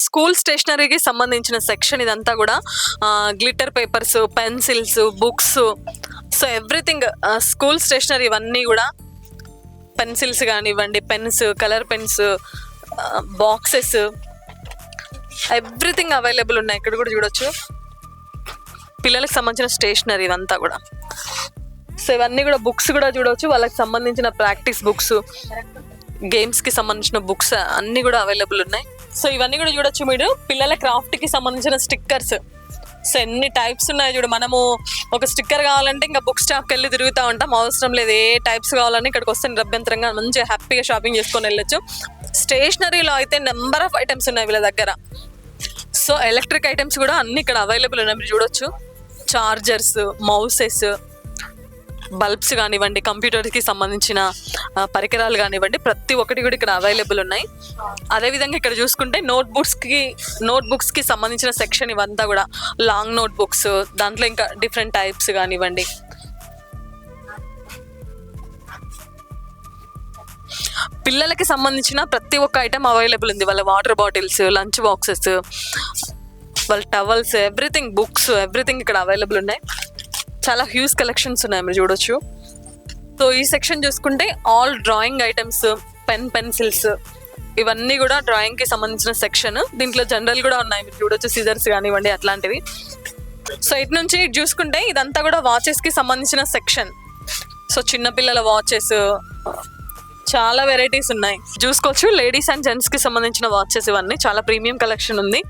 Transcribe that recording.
School స్టేషనరీకి సంబంధించిన section ఇదంతా కూడా. Glitter papers, pencils, books, so everything school stationery ఇవన్నీ కూడా. పెన్సిల్స్ కానివ్వండి, pens, colour pens, boxes, everything available ఉన్నాయి. ఇక్కడ కూడా చూడొచ్చు పిల్లలకు సంబంధించిన స్టేషనరీ ఇదంతా కూడా. సో ఇవన్నీ కూడా బుక్స్ కూడా చూడవచ్చు, వాళ్ళకి సంబంధించిన ప్రాక్టీస్ బుక్స్, గేమ్స్కి సంబంధించిన బుక్స్ అన్నీ కూడా అవైలబుల్ ఉన్నాయి. సో ఇవన్నీ కూడా చూడొచ్చు మీరు. పిల్లల క్రాఫ్ట్కి సంబంధించిన స్టిక్కర్స్, సో ఎన్ని టైప్స్ ఉన్నాయి చూడు. మనము ఒక స్టిక్కర్ కావాలంటే ఇంకా బుక్ స్టాప్కి వెళ్ళి తిరుగుతూ ఉంటాం, అవసరం లేదు. ఏ టైప్స్ కావాలని ఇక్కడికి వస్తే నిరభ్యంతరంగా మంచిగా హ్యాపీగా షాపింగ్ చేసుకొని వెళ్ళొచ్చు. స్టేషనరీలో అయితే నెంబర్ ఆఫ్ ఐటమ్స్ ఉన్నాయి వీళ్ళ దగ్గర. సో ఎలక్ట్రిక్ ఐటమ్స్ కూడా అన్ని ఇక్కడ అవైలబుల్ ఉన్నాయి, మీరు చూడొచ్చు. చార్జర్స్, మౌసెస్, బల్బ్స్ కానివ్వండి, కంప్యూటర్కి సంబంధించిన పరికరాలు కానివ్వండి, ప్రతి ఒక్కటి కూడా ఇక్కడ అవైలబుల్ ఉన్నాయి. అదేవిధంగా ఇక్కడ చూసుకుంటే నోట్బుక్స్కి సంబంధించిన సెక్షన్ ఇవంతా కూడా. లాంగ్ నోట్బుక్స్, దాంట్లో ఇంకా డిఫరెంట్ టైప్స్ కానివ్వండి. పిల్లలకి సంబంధించిన ప్రతి ఒక్క ఐటమ్ అవైలబుల్ ఉంది. వాళ్ళ వాటర్ బాటిల్స్, లంచ్ బాక్సెస్, వాళ్ళ టవల్స్, ఎవ్రీథింగ్, బుక్స్, ఎవ్రీథింగ్ ఇక్కడ అవైలబుల్ ఉన్నాయి. చాలా హ్యూజ్ కలెక్షన్స్ ఉన్నాయి, మీరు చూడొచ్చు. సో ఈ సెక్షన్ చూసుకుంటే ఆల్ డ్రాయింగ్ ఐటమ్స్, పెన్సిల్స్, ఇవన్నీ కూడా డ్రాయింగ్కి సంబంధించిన సెక్షన్. దీంట్లో జనరల్ కూడా ఉన్నాయి, మీరు చూడొచ్చు. సిజర్స్ కానివ్వండి, అట్లాంటివి. సో ఇటు నుంచి ఇటు చూసుకుంటే ఇదంతా కూడా వాచెస్కి సంబంధించిన సెక్షన్. సో చిన్నపిల్లల వాచెస్, చాలా వెరైటీస్ ఉన్నాయి చూసుకోవచ్చు. లేడీస్ అండ్ జెంట్స్కి సంబంధించిన వాచెస్, ఇవన్నీ చాలా ప్రీమియం కలెక్షన్ ఉంది.